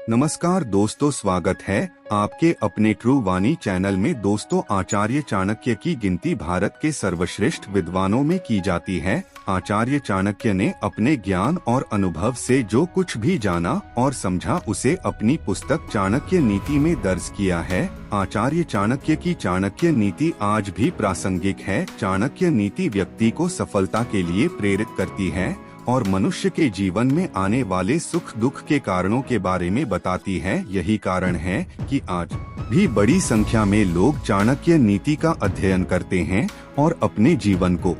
नमस्कार दोस्तों, स्वागत है आपके अपने ट्रू वाणी चैनल में। दोस्तों, आचार्य चाणक्य की गिनती भारत के सर्वश्रेष्ठ विद्वानों में की जाती है। आचार्य चाणक्य ने अपने ज्ञान और अनुभव से जो कुछ भी जाना और समझा उसे अपनी पुस्तक चाणक्य नीति में दर्ज किया है। आचार्य चाणक्य की चाणक्य नीति आज भी प्रासंगिक है। चाणक्य नीति व्यक्ति को सफलता के लिए प्रेरित करती है और मनुष्य के जीवन में आने वाले सुख दुख के कारणों के बारे में बताती है। यही कारण है कि आज भी बड़ी संख्या में लोग चाणक्य नीति का अध्ययन करते हैं और अपने जीवन को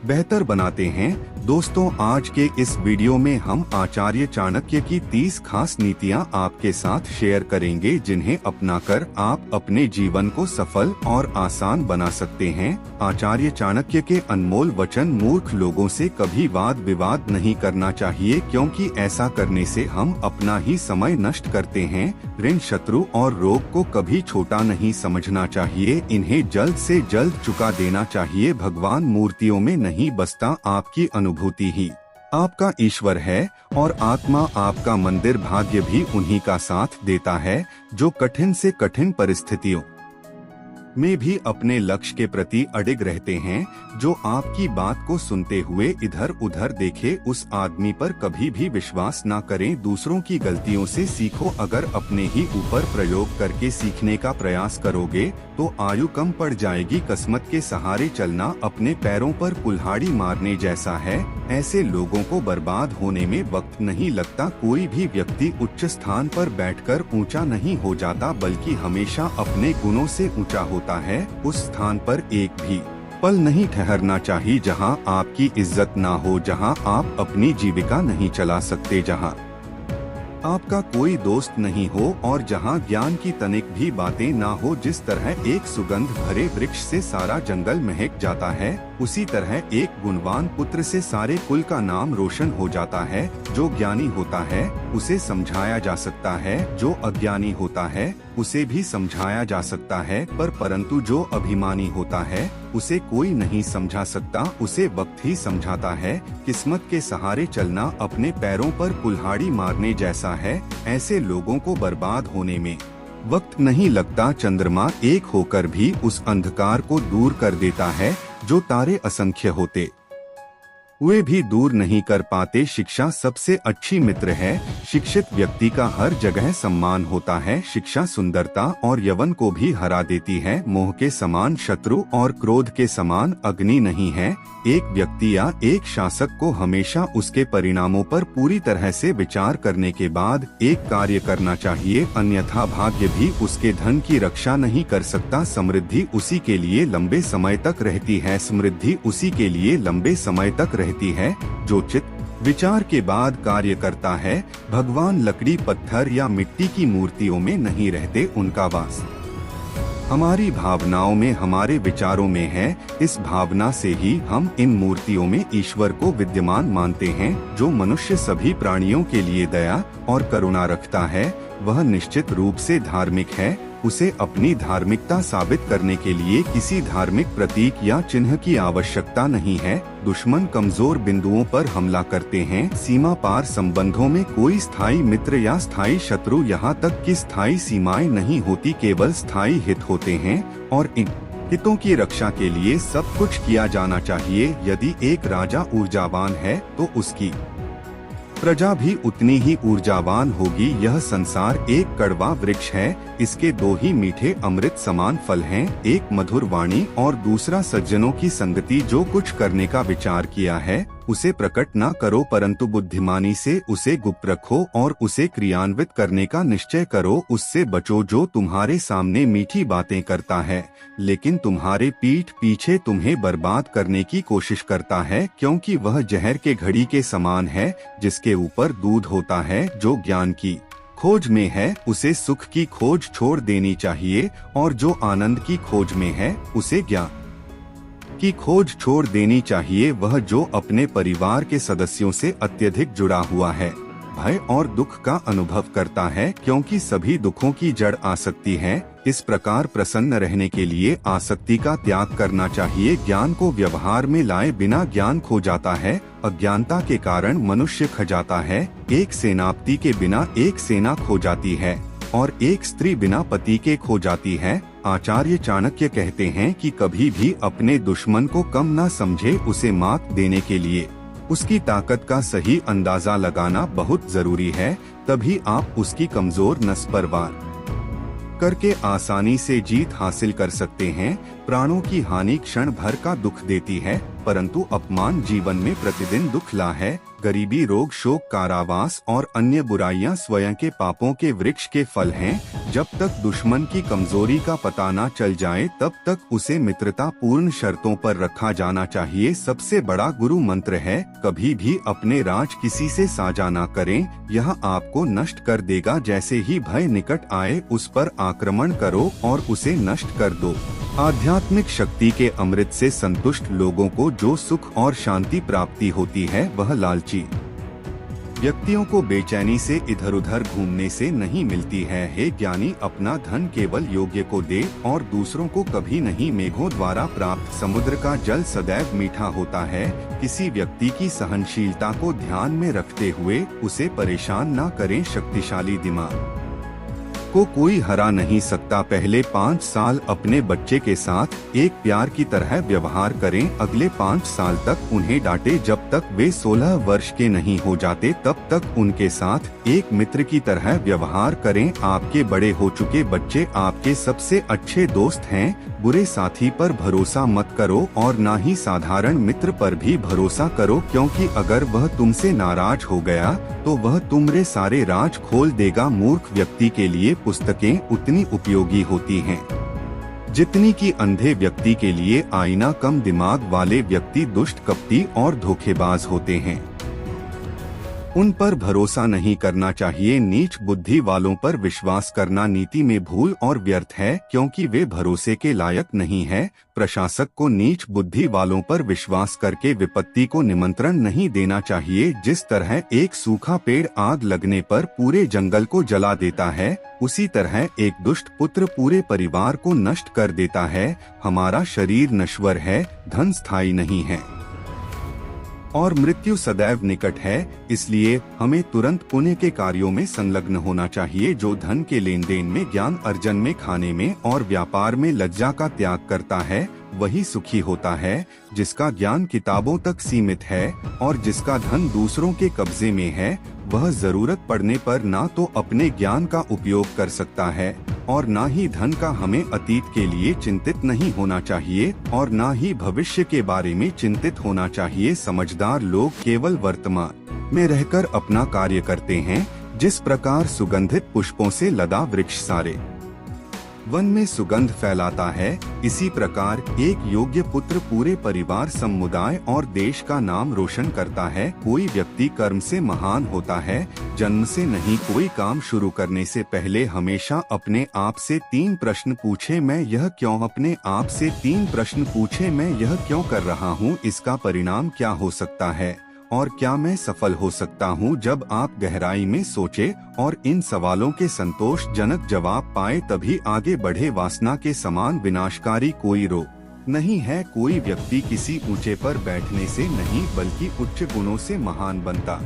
बेहतर बनाते हैं। दोस्तों, आज के इस वीडियो में हम आचार्य चाणक्य की 30 खास नीतियां आपके साथ शेयर करेंगे, जिन्हें अपनाकर आप अपने जीवन को सफल और आसान बना सकते हैं। आचार्य चाणक्य के अनमोल वचन मूर्ख लोगों से कभी वाद विवाद नहीं करना चाहिए, क्योंकि ऐसा करने से हम अपना ही समय नष्ट करते हैं। ऋण, शत्रु और रोग को कभी छोटा नहीं समझना चाहिए, इन्हें जल्द से जल्द चुका देना चाहिए। भगवान मूर्तियों में नहीं बसता, आपकी अनुभूति ही आपका ईश्वर है और आत्मा आपका मंदिर। भाग्य भी उन्हीं का साथ देता है जो कठिन से कठिन परिस्थितियों में भी अपने लक्ष्य के प्रति अडिग रहते हैं। जो आपकी बात को सुनते हुए इधर उधर देखे, उस आदमी पर कभी भी विश्वास न करें। दूसरों की गलतियों से सीखो। अगर अपने ही ऊपर प्रयोग करके सीखने का प्रयास करोगे तो आयु कम पड़ जाएगी। किस्मत के सहारे चलना अपने पैरों पर कुल्हाड़ी मारने जैसा है। ऐसे लोगों को बर्बाद होने में वक्त नहीं लगता। कोई भी व्यक्ति उच्च स्थान पर बैठकर ऊंचा नहीं हो जाता, बल्कि हमेशा अपने गुणों से ऊंचा होता है। उस स्थान पर एक भी पल नहीं ठहरना चाहिए जहां आपकी इज्जत ना हो, जहां आप अपनी जीविका नहीं चला सकते, जहां आपका कोई दोस्त नहीं हो और जहां ज्ञान की तनिक भी बातें ना हो। जिस तरह एक सुगंध भरे वृक्ष से सारा जंगल महक जाता है, उसी तरह एक गुणवान पुत्र से सारे कुल का नाम रोशन हो जाता है। जो ज्ञानी होता है उसे समझाया जा सकता है, जो अज्ञानी होता है उसे भी समझाया जा सकता है, परंतु जो अभिमानी होता है उसे कोई नहीं समझा सकता, उसे वक्त ही समझाता है। किस्मत के सहारे चलना अपने पैरों पर कुल्हाड़ी मारने जैसा है। ऐसे लोगों को बर्बाद होने में वक्त नहीं लगता। चंद्रमा एक होकर भी उस अंधकार को दूर कर देता है जो तारे असंख्य होते वे भी दूर नहीं कर पाते। शिक्षा सबसे अच्छी मित्र है। शिक्षित व्यक्ति का हर जगह सम्मान होता है। शिक्षा सुंदरता और यौवन को भी हरा देती है। मोह के समान शत्रु और क्रोध के समान अग्नि नहीं है। एक व्यक्ति या एक शासक को हमेशा उसके परिणामों पर पूरी तरह से विचार करने के बाद एक कार्य करना चाहिए, अन्यथा भाग्य भी उसके धन की रक्षा नहीं कर सकता। समृद्धि उसी के लिए लंबे समय तक रहती है। समृद्धि उसी के लिए लंबे समय तक रहती है जो चित्त विचार के बाद कार्य करता है। भगवान लकड़ी, पत्थर या मिट्टी की मूर्तियों में नहीं रहते, उनका वास हमारी भावनाओं में, हमारे विचारों में है। इस भावना से ही हम इन मूर्तियों में ईश्वर को विद्यमान मानते हैं। जो मनुष्य सभी प्राणियों के लिए दया और करुणा रखता है वह निश्चित रूप से धार्मिक है। उसे अपनी धार्मिकता साबित करने के लिए किसी धार्मिक प्रतीक या चिन्ह की आवश्यकता नहीं है। दुश्मन कमजोर बिंदुओं पर हमला करते हैं। सीमा पार संबंधों में कोई स्थायी मित्र या स्थायी शत्रु, यहाँ तक कि स्थायी सीमाएं नहीं होती, केवल स्थायी हित होते हैं और इन हितों की रक्षा के लिए सब कुछ किया जाना चाहिए। यदि एक राजा ऊर्जावान है तो उसकी प्रजा भी उतनी ही ऊर्जावान होगी। यह संसार एक कड़वा वृक्ष है, इसके दो ही मीठे अमृत समान फल हैं, एक मधुर वाणी और दूसरा सज्जनों की संगति। जो कुछ करने का विचार किया है उसे प्रकट ना करो, परंतु बुद्धिमानी से उसे गुप्त रखो और उसे क्रियान्वित करने का निश्चय करो। उससे बचो जो तुम्हारे सामने मीठी बातें करता है लेकिन तुम्हारे पीठ पीछे तुम्हें बर्बाद करने की कोशिश करता है, क्योंकि वह जहर के घड़ी के समान है जिसके ऊपर दूध होता है। जो ज्ञान की खोज में है उसे सुख की खोज छोड़ देनी चाहिए, और जो आनंद की खोज में है उसे ज्ञान की खोज छोड़ देनी चाहिए। वह जो अपने परिवार के सदस्यों से अत्यधिक जुड़ा हुआ है भय और दुख का अनुभव करता है, क्योंकि सभी दुखों की जड़ आसक्ति है। इस प्रकार प्रसन्न रहने के लिए आसक्ति का त्याग करना चाहिए। ज्ञान को व्यवहार में लाए बिना ज्ञान खो जाता है। अज्ञानता के कारण मनुष्य खजाता है। एक सेनापति के बिना एक सेना खो जाती है और एक स्त्री बिना पति के खो जाती है। आचार्य चाणक्य कहते हैं कि कभी भी अपने दुश्मन को कम न समझे। उसे मात देने के लिए उसकी ताकत का सही अंदाजा लगाना बहुत जरूरी है। तभी आप उसकी कमजोर नस पर वार करके आसानी से जीत हासिल कर सकते हैं। प्राणों की हानि क्षण भर का दुख देती है, परंतु अपमान जीवन में प्रतिदिन दुख ला है। गरीबी, रोग, शोक, कारावास और अन्य बुराइयां स्वयं के पापों के वृक्ष के फल हैं। जब तक दुश्मन की कमजोरी का पता न चल जाए तब तक उसे मित्रता पूर्ण शर्तों पर रखा जाना चाहिए। सबसे बड़ा गुरु मंत्र है, कभी भी अपने राज किसी से साझा न करें, यह आपको नष्ट कर देगा। जैसे ही भय निकट आए उस पर आक्रमण करो और उसे नष्ट कर दो। आध्यात्मिक शक्ति के अमृत से संतुष्ट लोगों को जो सुख और शांति प्राप्ति होती है वह लालची व्यक्तियों को बेचैनी से इधर उधर घूमने से नहीं मिलती है। हे ज्ञानी, अपना धन केवल योग्य को दे और दूसरों को कभी नहीं। मेघों द्वारा प्राप्त समुद्र का जल सदैव मीठा होता है। किसी व्यक्ति की सहनशीलता को ध्यान में रखते हुए उसे परेशान न करें। शक्तिशाली दिमाग को कोई हरा नहीं सकता। पहले 5 साल अपने बच्चे के साथ एक प्यार की तरह व्यवहार करें। अगले 5 साल तक उन्हें डांटे। जब तक वे 16 वर्ष के नहीं हो जाते तब तक उनके साथ एक मित्र की तरह व्यवहार करें। आपके बड़े हो चुके बच्चे आपके सबसे अच्छे दोस्त हैं। बुरे साथी पर भरोसा मत करो और ना ही साधारण मित्र पर भी भरोसा करो, क्योंकि अगर वह तुमसे नाराज हो गया तो वह तुम्हारे सारे राज खोल देगा। मूर्ख व्यक्ति के लिए पुस्तकें उतनी उपयोगी होती हैं जितनी कि अंधे व्यक्ति के लिए आईना। कम दिमाग वाले व्यक्ति दुष्ट, कपटी और धोखेबाज होते हैं, उन पर भरोसा नहीं करना चाहिए। नीच बुद्धि वालों पर विश्वास करना नीति में भूल और व्यर्थ है, क्योंकि वे भरोसे के लायक नहीं है। प्रशासक को नीच बुद्धि वालों पर विश्वास करके विपत्ति को निमंत्रण नहीं देना चाहिए। जिस तरह एक सूखा पेड़ आग लगने पर पूरे जंगल को जला देता है, उसी तरह एक दुष्ट पुत्र पूरे परिवार को नष्ट कर देता है। हमारा शरीर नश्वर है, धन स्थायी नहीं है और मृत्यु सदैव निकट है। इसलिए हमें तुरंत पुण्य के कार्यों में संलग्न होना चाहिए। जो धन के लेन देन में, ज्ञान अर्जन में, खाने में और व्यापार में लज्जा का त्याग करता है वही सुखी होता है। जिसका ज्ञान किताबों तक सीमित है और जिसका धन दूसरों के कब्जे में है, वह जरूरत पड़ने पर ना तो अपने ज्ञान का उपयोग कर सकता है और ना ही धन का। हमें अतीत के लिए चिंतित नहीं होना चाहिए और ना ही भविष्य के बारे में चिंतित होना चाहिए। समझदार लोग केवल वर्तमान में रहकर अपना कार्य करते हैं। जिस प्रकार सुगंधित पुष्पों से लदा वृक्ष सारे वन में सुगंध फैलाता है, इसी प्रकार एक योग्य पुत्र पूरे परिवार, समुदाय और देश का नाम रोशन करता है। कोई व्यक्ति कर्म से महान होता है, जन्म से नहीं। कोई काम शुरू करने से पहले हमेशा अपने आप से 3 प्रश्न पूछे, मैं यह क्यों? अपने आप से 3 प्रश्न पूछे, मैं यह क्यों कर रहा हूँ? इसका परिणाम क्या हो सकता है और क्या मैं सफल हो सकता हूँ? जब आप गहराई में सोचे और इन सवालों के संतोषजनक जवाब पाए तभी आगे बढ़े। वासना के समान विनाशकारी कोई रोग नहीं है। कोई व्यक्ति किसी ऊंचे पर बैठने से नहीं बल्कि उच्च गुणों से महान बनता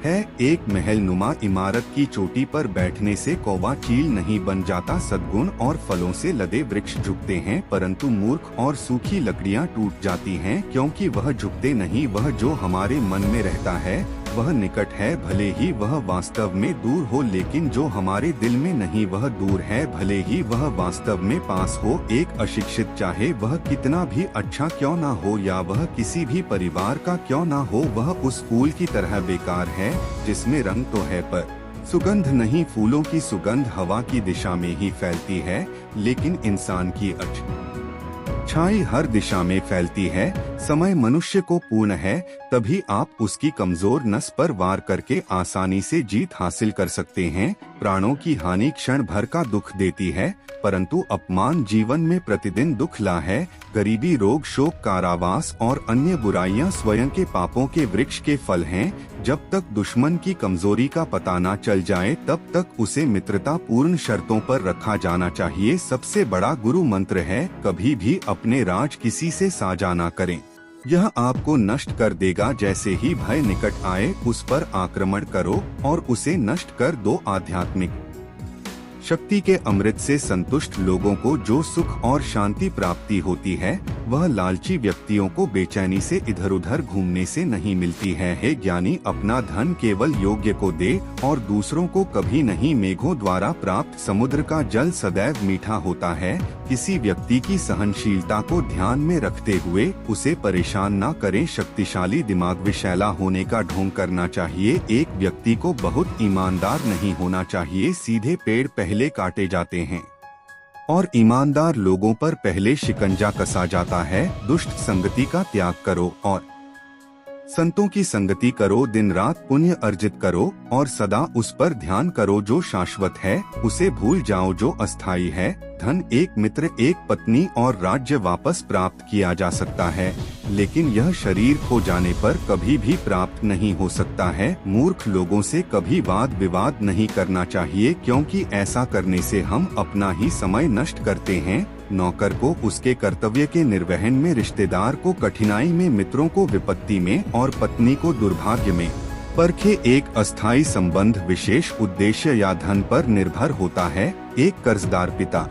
है। एक महल नुमा इमारत की चोटी पर बैठने से कौवा चील नहीं बन जाता। सद्गुण और फलों से लदे वृक्ष झुकते हैं, परंतु मूर्ख और सूखी लकड़ियां टूट जाती हैं, क्योंकि वह झुकते नहीं। वह जो हमारे मन में रहता है वह निकट है, भले ही वह वास्तव में दूर हो, लेकिन जो हमारे दिल में नहीं वह दूर है, भले ही वह वास्तव में पास हो। एक अशिक्षित चाहे वह कितना भी अच्छा क्यों ना हो या वह किसी भी परिवार का क्यों ना हो, वह उस फूल की तरह बेकार है जिसमें रंग तो है पर सुगंध नहीं। फूलों की सुगंध हवा की दिशा में ही फैलती है, लेकिन इंसान की अच्छाई हर दिशा में फैलती है। समय मनुष्य को पूर्ण है, तभी आप उसकी कमजोर नस पर वार करके आसानी से जीत हासिल कर सकते हैं। प्राणों की हानि क्षण भर का दुख देती है, परंतु अपमान जीवन में प्रतिदिन दुख ला है। गरीबी, रोग, शोक, कारावास और अन्य बुराइयां स्वयं के पापों के वृक्ष के फल हैं। जब तक दुश्मन की कमजोरी का पता न चल जाए तब तक उसे मित्रता पूर्ण शर्तों पर रखा जाना चाहिए। सबसे बड़ा गुरु मंत्र है, कभी भी अपने राज किसी से साझा न करें, यह आपको नष्ट कर देगा। जैसे ही भय निकट आए उस पर आक्रमण करो और उसे नष्ट कर दो। आध्यात्मिक शक्ति के अमृत से संतुष्ट लोगों को जो सुख और शांति प्राप्ति होती है, वह लालची व्यक्तियों को बेचैनी से इधर उधर घूमने से नहीं मिलती है। हे ज्ञानी, अपना धन केवल योग्य को दे और दूसरों को कभी नहीं। मेघों द्वारा प्राप्त समुद्र का जल सदैव मीठा होता है। किसी व्यक्ति की सहनशीलता को ध्यान में रखते हुए उसे परेशान न करें। शक्तिशाली दिमाग विषैला होने का ढोंग करना चाहिए। एक व्यक्ति को बहुत ईमानदार नहीं होना चाहिए। सीधे पेड़ पहले काटे जाते हैं और ईमानदार लोगों पर पहले शिकंजा कसा जाता है। दुष्ट संगति का त्याग करो और संतों की संगति करो। दिन रात पुण्य अर्जित करो और सदा उस पर ध्यान करो जो शाश्वत है। उसे भूल जाओ जो अस्थायी है। धन, एक मित्र, एक पत्नी और राज्य वापस प्राप्त किया जा सकता है, लेकिन यह शरीर खो जाने पर कभी भी प्राप्त नहीं हो सकता है। मूर्ख लोगों से कभी वाद विवाद नहीं करना चाहिए, क्योंकि ऐसा करने से हम अपना ही समय नष्ट करते हैं। नौकर को उसके कर्तव्य के निर्वहन में, रिश्तेदार को कठिनाई में, मित्रों को विपत्ति में और पत्नी को दुर्भाग्य में परखे। एक अस्थायी संबंध विशेष उद्देश्य या धन पर निर्भर होता है। एक कर्जदार पिता,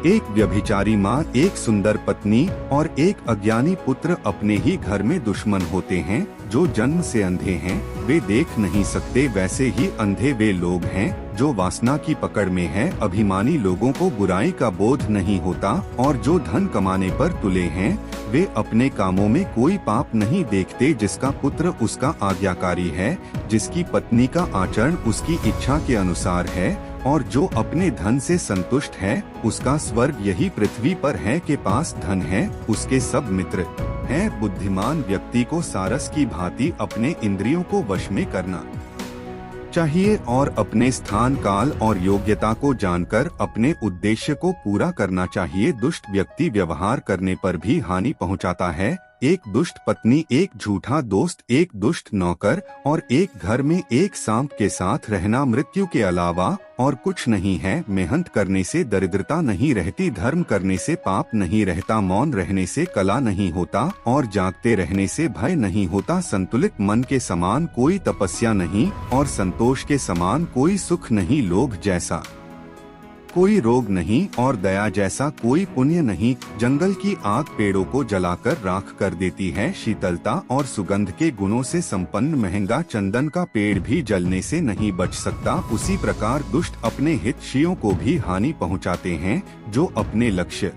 एक व्यभिचारी माँ, एक सुंदर पत्नी और एक अज्ञानी पुत्र अपने ही घर में दुश्मन होते हैं। जो जन्म से अंधे हैं वे देख नहीं सकते, वैसे ही अंधे वे लोग हैं जो वासना की पकड़ में हैं। अभिमानी लोगों को बुराई का बोध नहीं होता और जो धन कमाने पर तुले हैं वे अपने कामों में कोई पाप नहीं देखते। जिसका पुत्र उसका आज्ञाकारी है, जिसकी पत्नी का आचरण उसकी इच्छा के अनुसार है और जो अपने धन से संतुष्ट है, उसका स्वर्ग यही पृथ्वी पर है। के पास धन है उसके सब मित्र हैं। बुद्धिमान व्यक्ति को सारस की भांति अपने इंद्रियों को वश में करना चाहिए और अपने स्थान, काल और योग्यता को जानकर अपने उद्देश्य को पूरा करना चाहिए। दुष्ट व्यक्ति व्यवहार करने पर भी हानि पहुंचाता है। एक दुष्ट पत्नी, एक झूठा दोस्त, एक दुष्ट नौकर और एक घर में एक सांप के साथ रहना मृत्यु के अलावा और कुछ नहीं है। मेहनत करने से दरिद्रता नहीं रहती, धर्म करने से पाप नहीं रहता, मौन रहने से कला नहीं होता और जागते रहने से भय नहीं होता। संतुलित मन के समान कोई तपस्या नहीं और संतोष के समान कोई सुख नहीं। लोभ जैसा कोई रोग नहीं और दया जैसा कोई पुण्य नहीं। जंगल की आग पेड़ों को जलाकर राख कर देती है। शीतलता और सुगंध के गुणों से संपन्न महंगा चंदन का पेड़ भी जलने से नहीं बच सकता। उसी प्रकार दुष्ट अपने हितैषियों को भी हानि पहुंचाते हैं। जो अपने लक्ष्य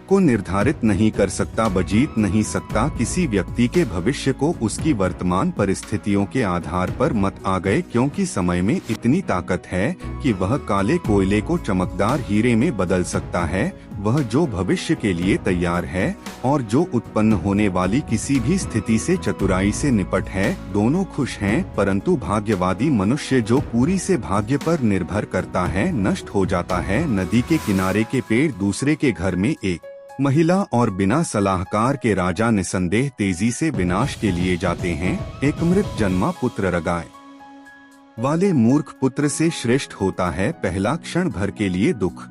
को निर्धारित नहीं कर सकता, बजीत नहीं सकता। किसी व्यक्ति के भविष्य को उसकी वर्तमान परिस्थितियों के आधार पर मत आ गए, क्योंकि समय में इतनी ताकत है कि वह काले कोयले को चमकदार हीरे में बदल सकता है। वह जो भविष्य के लिए तैयार है और जो उत्पन्न होने वाली किसी भी स्थिति से चतुराई से निपट है, दोनों खुश हैं। परंतु भाग्यवादी मनुष्य जो पूरी से भाग्य पर निर्भर करता है नष्ट हो जाता है। नदी के किनारे के पेड़ दूसरे के घर में एक महिला और बिना सलाहकार के राजा निसंदेह तेजी से विनाश के लिए जाते हैं। एक मृत जन्मा पुत्र रगाए वाले मूर्ख पुत्र से श्रेष्ठ होता है। पहला क्षण भर के लिए दुख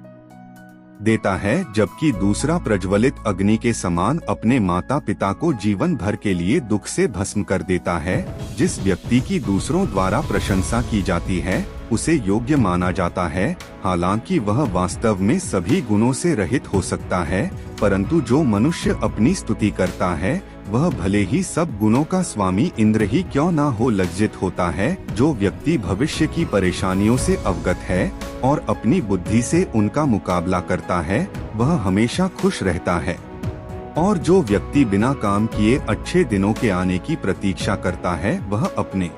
देता है, जबकि दूसरा प्रज्वलित अग्नि के समान अपने माता पिता को जीवन भर के लिए दुख से भस्म कर देता है। जिस व्यक्ति की दूसरों द्वारा प्रशंसा की जाती है उसे योग्य माना जाता है, हालांकि वह वास्तव में सभी गुणों से रहित हो सकता है। परंतु जो मनुष्य अपनी स्तुति करता है वह भले ही सब गुणों का स्वामी इंद्र ही क्यों ना हो लज्जित होता है। जो व्यक्ति भविष्य की परेशानियों से अवगत है और अपनी बुद्धि से उनका मुकाबला करता है वह हमेशा खुश रहता है। और जो व्यक्ति बिना काम किए अच्छे दिनों के आने की प्रतीक्षा करता है वह अपने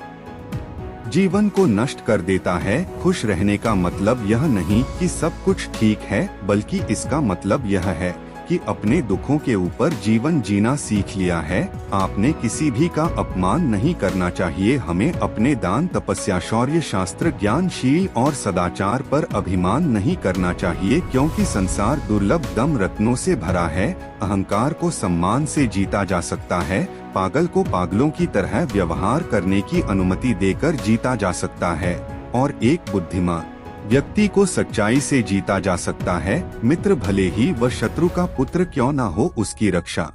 जीवन को नष्ट कर देता है। खुश रहने का मतलब यह नहीं कि सब कुछ ठीक है, बल्कि इसका मतलब यह है कि अपने दुखों के ऊपर जीवन जीना सीख लिया है। आपने किसी भी का अपमान नहीं करना चाहिए। हमें अपने दान, तपस्या, शौर्य, शास्त्र, ज्ञानशील और सदाचार पर अभिमान नहीं करना चाहिए, क्योंकि संसार दुर्लभ दम रत्नों से भरा है। अहंकार को सम्मान से जीता जा सकता है। पागल को पागलों की तरह व्यवहार करने की अनुमति देकर जीता जा सकता है, और एक बुद्धिमान व्यक्ति को सच्चाई से जीता जा सकता है। मित्र भले ही वह शत्रु का पुत्र क्यों न हो, उसकी रक्षा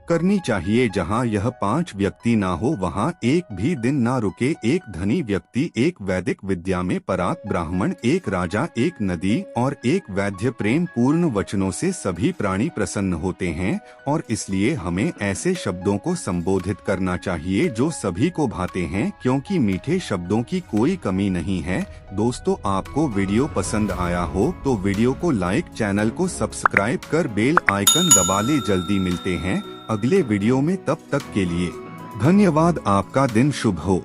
करनी चाहिए। जहाँ यह 5 व्यक्ति ना हो, वहाँ एक भी दिन ना रुके। एक धनी व्यक्ति, एक वैदिक विद्या में परात ब्राह्मण, एक राजा, एक नदी और एक वैद्य। प्रेम पूर्ण वचनों से सभी प्राणी प्रसन्न होते हैं, और इसलिए हमें ऐसे शब्दों को संबोधित करना चाहिए जो सभी को भाते हैं, क्योंकि मीठे शब्दों की कोई कमी नहीं है। दोस्तों, आपको वीडियो पसंद आया हो तो वीडियो को लाइक, चैनल को सब्सक्राइब कर बेल आइकन दबा ले। जल्दी मिलते हैं अगले वीडियो में, तब तक के लिए धन्यवाद। आपका दिन शुभ हो।